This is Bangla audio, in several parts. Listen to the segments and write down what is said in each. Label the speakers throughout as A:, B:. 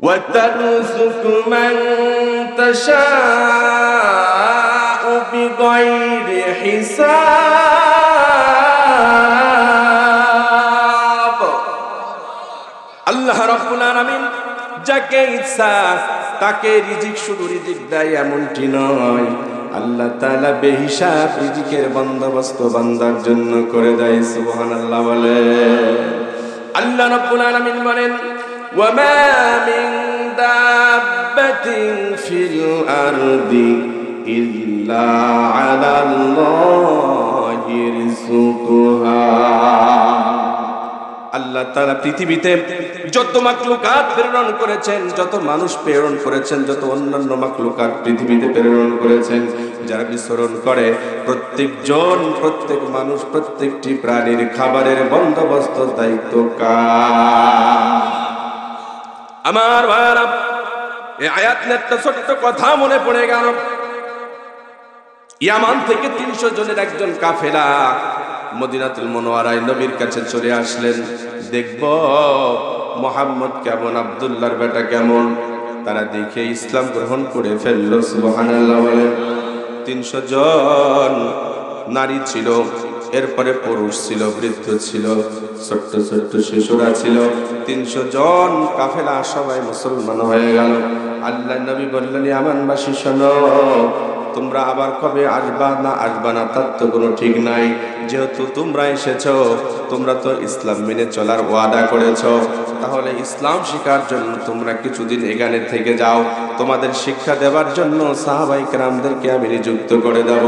A: وترزق من تشاء بغير حساب আল্লাহ রাব্বুল আলামিন যাকে ইচ্ছা তাকে রিজিক শুধু রিজিক দেয় এমনটি নয়, আল্লাহ তাআলা বেহিসাব রিজিকের বন্দোবস্ত বান্দার জন্য করে দেয়। সুবহানাল্লাহ বলে। আল্লাহ রাব্বুল আলামিন বলেন ওয়ামা মিন দাব্বাতিন ফিল আরদি ইল্লা আলাল্লাহি রিজকুহা। আল্লাহ তাআলা পৃথিবীতে যত মাখলুকাত প্রেরণ করেছেন, যত মানুষ প্রেরণ করেছেন, যত অন্যান্য মাখলুকাত পৃথিবীতে প্রেরণ করেছেন, যারা বিচরণ করে প্রত্যেকজন, প্রত্যেক মানুষ, প্রত্যেকটি প্রাণীর খাবারের বন্দোবস্ত দায়িত্ব কার? আমার ভাইরা, এই আয়াত নিয়ে একটা ছোট্ট কথা মনে পড়ে গেল। ইয়ামান থেকে 300 জনের একজন কাফেলা মদিনাতুল মুনাওয়ারায় নবীর কাছে চলে আসলেন। দেখব মুহাম্মদ কেমন, আব্দুল্লাহর বেটা কেমন। তারা দেখে ইসলাম গ্রহণ করে ফেলল। সুবহানাল্লাহ বলে। 300 জন নারী ছিল, এরপরে পুরুষ ছিল, বৃদ্ধ ছিল, ছোট্ট ছোট্ট শিশুরা ছিল। 300 জন কাফেলা সবাই মুসলমান হয়ে গেল। আল্লাহ নবী বললেন, ইয়ামানবাসী শোনো, তোমরা আবার কবে আসবা না আসবা না তার তো কোনো ঠিক নাই। যেহেতু তোমরা এসেছো, তোমরা তো ইসলাম মেনে চলার ওয়াদা করেছো, তাহলে ইসলাম শিখার জন্য তোমরা কিছুদিন এখানে থেকে যাও। তোমাদের শিক্ষা দেওয়ার জন্য সাহাবায়ে কেরামদেরকে আমি নিযুক্ত করে দেব।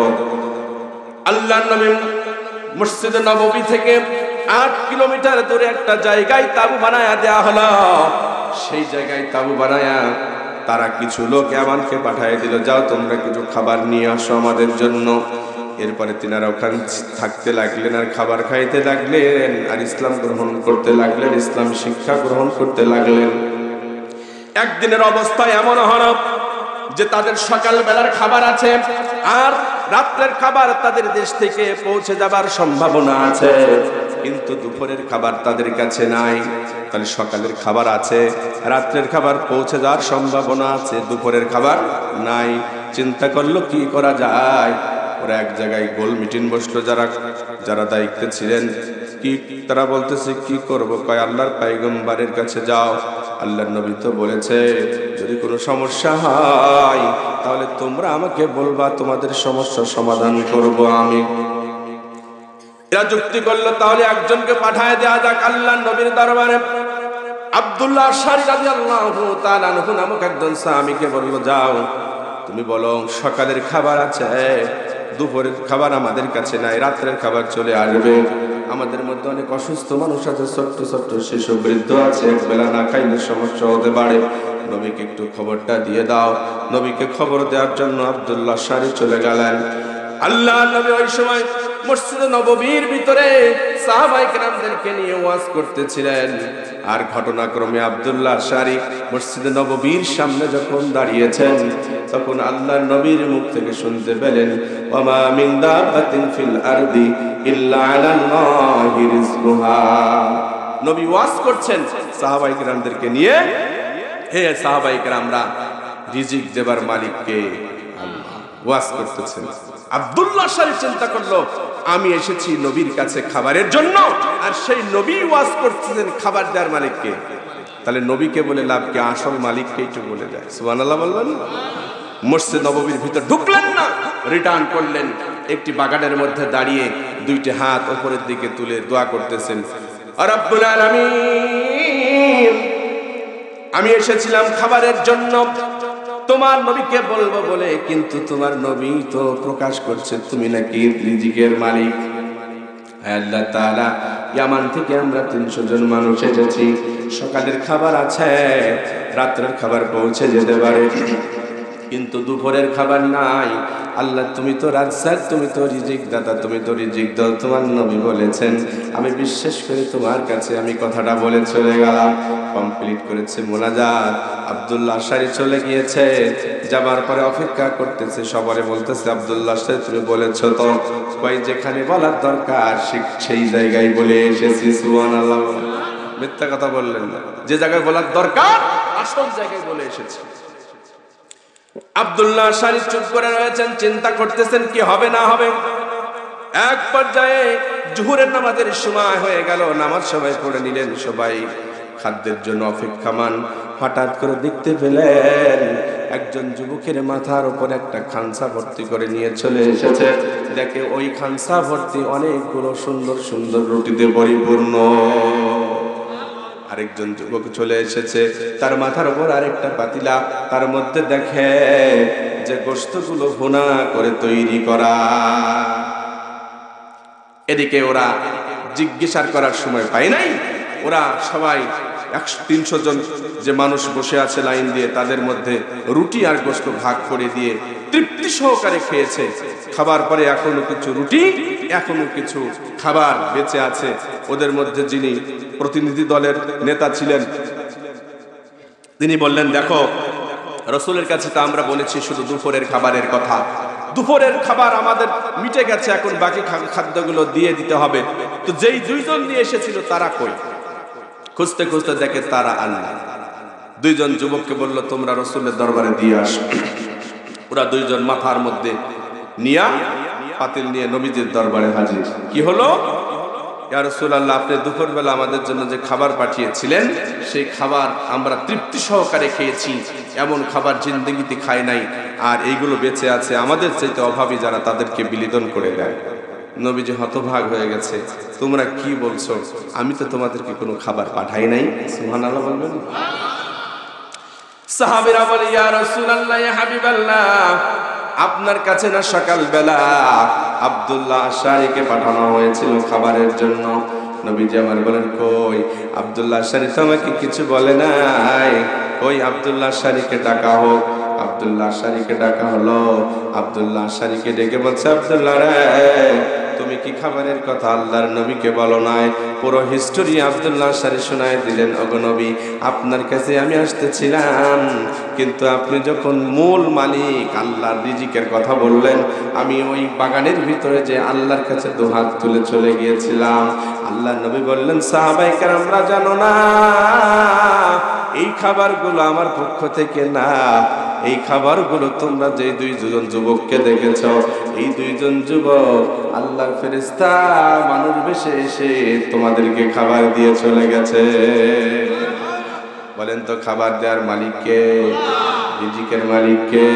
A: আল্লাহর নবী মসজিদ নববী থেকে 8 কিলোমিটার দূরে একটা জায়গায় তাঁবু বানায়া দেয়া হলো। সেই জায়গায় তাঁবু বানায়া তারা কিছু লোক ইয়ামানকে পাঠিয়ে দিল, যাও তোমরা কিছু খাবার নিয়ে আসো আমাদের জন্য। এরপরে তিনারা ওখানে থাকতে লাগলেন, আর খাবার খাইতে লাগলেন, আর ইসলাম গ্রহণ করতে লাগলেন, ইসলাম শিক্ষা গ্রহণ করতে লাগলেন। একদিনের অবস্থা এমন হলো যে তাদের সকাল বেলার খাবার আছে, আর রাত্রের খাবার তাদের দেশ থেকে পৌঁছে যাবার সম্ভাবনা আছে, কিন্তু দুপুরের খাবার তাদের কাছে নাই। তাহলে সকালের খাবার আছে, রাত্রের খাবার পৌঁছে যাওয়ার সম্ভাবনা আছে, দুপুরের খাবার নাই। চিন্তা করলো কি করা যায়। ওরা এক জায়গায় গোল মিটিং বসলো, যারা দায়িত্বে ছিলেন। কি তারা বলতেছে কি করব? কয় আল্লাহর পয়গম্বরের কাছে যাও। আল্লাহর নবী তো বলেছে যদি কোনো সমস্যা হয় তাহলে তোমরা আমাকে বলবা, তোমাদের সমস্যার সমাধান করব আমি। এরা যুক্তি করলো তাহলে একজনকে পাঠায় দেয়া যাক আল্লাহর নবীর দরবারে। আব্দুল্লাহ আশআরী রাদিয়াল্লাহু তাআলা আনহু নামক একজন সাহাবীকে বলল, যাও তুমি বলো সকালের খাবার আছে, দুপুরের খাবার আমাদের কাছে নাই, রাত্রের খাবার চলে আসবে। আমাদের মধ্যে অনেক অসুস্থ মানুষ আছে, ছোট্ট ছোট্ট শিশু, বৃদ্ধ আছে, একবেলা না খাইলে সমস্যা হতে পারে। নবীকে একটু খবরটা দিয়ে দাও। নবীকে খবর দেওয়ার জন্য আব্দুল্লাহ আশআরী চলে গেলেন। আল্লাহ নবী ওই সময় মসজিদে নববীর ভিতরে সাহাবায়ে কেরামদেরকে নিয়ে ওয়াজ করতেছিলেন। আর ঘটনাক্রমে আব্দুল্লাহ আশআরী মসজিদে নববীর সামনে যখন দাঁড়িয়েছেন, তখন আল্লাহর নবীর মুখ থেকে শুনতে পেলেন, ওয়ামা মিন দাব্বাতিন ফিল আরদি ইল্লা আলাল্লাহি রিজকুহা। নবী ওয়াজ করছেন সাহাবায়ে কেরামদেরকে নিয়ে, হে সাহাবায়ে কেরামরা, রিজিক দেবার মালিক কে? আল্লাহ। ওয়াজ করতেছেন। আব্দুল্লাহ আশআরী চিন্তা করলো, আমি এসেছি নবীর কাছে খাবারের জন্য, আর সেই নবী ওয়াজ করতেছেন খাবার দেওয়ার মালিককে। তাহলে নবীকে বলে লাভ কি? আসল মালিককে একটু বলে যায়। সুবহানাল্লাহ বলবেন। মসজিদ নববীর ভিতর ঢুকলেন না, রিটার্ন করলেন। একটি বাগানের মধ্যে দাঁড়িয়ে দুইটি হাত উপরের দিকে তুলে দোয়া করতেছেন, রব্বুল আলামিন, আমি এসেছিলাম খাবারের জন্য, তোমার নবীকে বলবো বলে, কিন্তু তোমার নবী তো প্রকাশ করছে তুমি নাকি রিজিকের মালিক। আল্লাহ তাআলা, ইয়ামান থেকে আমরা 300 জন মানুষ এসেছি, সকালের খাবার আছে, রাত্রের খাবার পৌঁছে যেতে পারে, কিন্তু দুপুরের খাবার নাই। আল্লাহ তুমি তো রাজ্জাক, তুমি তো রিজিক দাতা, তুমি তো রিজিক দাও। তোমার নবী বলেছেন, আমি বিশ্বাস করে তোমার কাছে আমি কথাটা বলে চলে গেলাম। কমপ্লিট করেছে মুনাজাত। আব্দুল্লাহ আশআরী চলে গিয়েছে, যাবার পরে অপেক্ষা করতেছে, সবারে বলতেছে, আব্দুল্লাহ আশআরী তুমি বলেছো তো? কই যেখানে বলার দরকার সেই জায়গায় বলে এসেছি। সুবহানাল্লাহ। মিথ্যা কথা বললেন না। যে জায়গায় বলার দরকার আসল জায়গায় বলে এসেছে। আব্দুল্লাহ আশআরী চুপ করে রয়েছেন, চিন্তা করতেছেন কি হবে না হবে। এক পর্যায়ে জোহরের নামাজের সময় হয়ে গেল, নামাজ সবাই পড়ে নিলেন, সবাই খাদ্যের জন্য অপেক্ষমান। হঠাৎ করে দেখতে পেলেন একজন যুবকের মাথার উপর একটা খানসা ভর্তি করে নিয়ে চলে এসেছে। দেখে ওই খানসা ভর্তি অনেকগুলো সুন্দর সুন্দর রুটিতে পরিপূর্ণ। আরেকজন যুবক চলে এসেছে, তার মাথার উপর আরেকটা পাতিলা, তার মধ্যে দেখে যে গোশতগুলো ভুনা করে তৈরি করা। এদিকে ওরা জিজ্ঞাসা করার সময় পায় নাই। ওরা সবাই 100-300 জন যে মানুষ বসে আছে লাইন দিয়ে, তাদের মধ্যে রুটি আর গোশত ভাগ করে দিয়ে তৃপ্তি সহকারে খেয়েছে। খাবার পরে এখনো কিছু রুটি, এখনো কিছু খাবার বেঁচে আছে। ওদের মধ্যে যিনি প্রতিনিধি দলের নেতা ছিলেন, তিনি বললেন, দেখো রাসূলের কাছে তো আমরা বলেছি শুধু দুপুরের খাবারের কথা, দুপুরের খাবার আমাদের মিটে গেছে, এখন বাকি খাদ্যগুলো দিয়ে দিতে হবে। তো যেই দুইজন নিয়ে এসেছিল তারা কই? খুঁজতে খুঁজতে দেখে তারা আনলো। দুইজন যুবককে বলল, তোমরা রাসূলের দরবারে দিয়ে আসো। ওরা দুইজন মাথার মধ্যে নিয়া পাতিল নিয়ে নবীজির দরবারে হাজির। কি হলো? ইয়া রাসূলুল্লাহ, আপনি দুপুরবেলা আমাদের জন্য যে খাবার পাঠিয়েছিলেন, সেই খাবার আমরা তৃপ্তি সহকারে খেয়েছি, এমন খাবার জিন্দেগিতে খাই নাই, আর এইগুলো বেঁচে আছে, আমাদের চাইতে অভাবী যারা তাদেরকে বিলিদন করে দেয়। নবীজি হতভাগ হয়ে গেছে, তোমরা কি বলছো? আমি তো তোমাদেরকে কোনো খাবার পাঠাই নাই। সুবহানাল্লাহ বলবেন। সাহাবীরা বলে, ইয়া রাসূলুল্লাহ, ইয়া হাবিবাল্লাহ, আপনার কাছে না সকালবেলা আব্দুল্লাহ আশআরীকে পাঠানো হয়েছিল খাবারের জন্য? নবীজি আমার বলেন, কই আব্দুল্লাহ আশআরী তো আমাকে কিছু বলে নাই। কই আব্দুল্লাহ আশআরীকে ডাকা হোক। আব্দুল্লাহ আশআরীকে ডাকা হলো। আব্দুল্লাহ আশআরীকে ডেকে বলছে, আব্দুল্লাহ রে, তুমি কি খাবারের কথা আল্লাহর নবীকে বলো নাই? পুরো হিস্টোরি আব্দুল্লাহ আশআরী শোনায় দিলেন। ওগো নবী, আপনার কাছে আমি আসতেছিলাম, কিন্তু আপনি যখন মূল মালিক আল্লাহর রিজিকের কথা বললেন, আমি ওই বাগানের ভিতরে যে আল্লাহর কাছে দুহাত তুলে চলে গিয়েছিলাম। আল্লাহর নবী বললেন, সাহাবায়ে কেরামরা জানো না, এই খাবারগুলো আমার পক্ষ থেকে না, এই খাবারগুলো তোমরা যে দুইজন যুবককে দেখেছ, এই দুইজন যুবক আল্লাহর ফেরেশতা মানুষ বেশে এসে তোমাদেরকে খাবার দিয়ে চলে গেছে। বলেন তো, খাবার দেওয়ার মালিক কে? রিজিকের মালিক কে?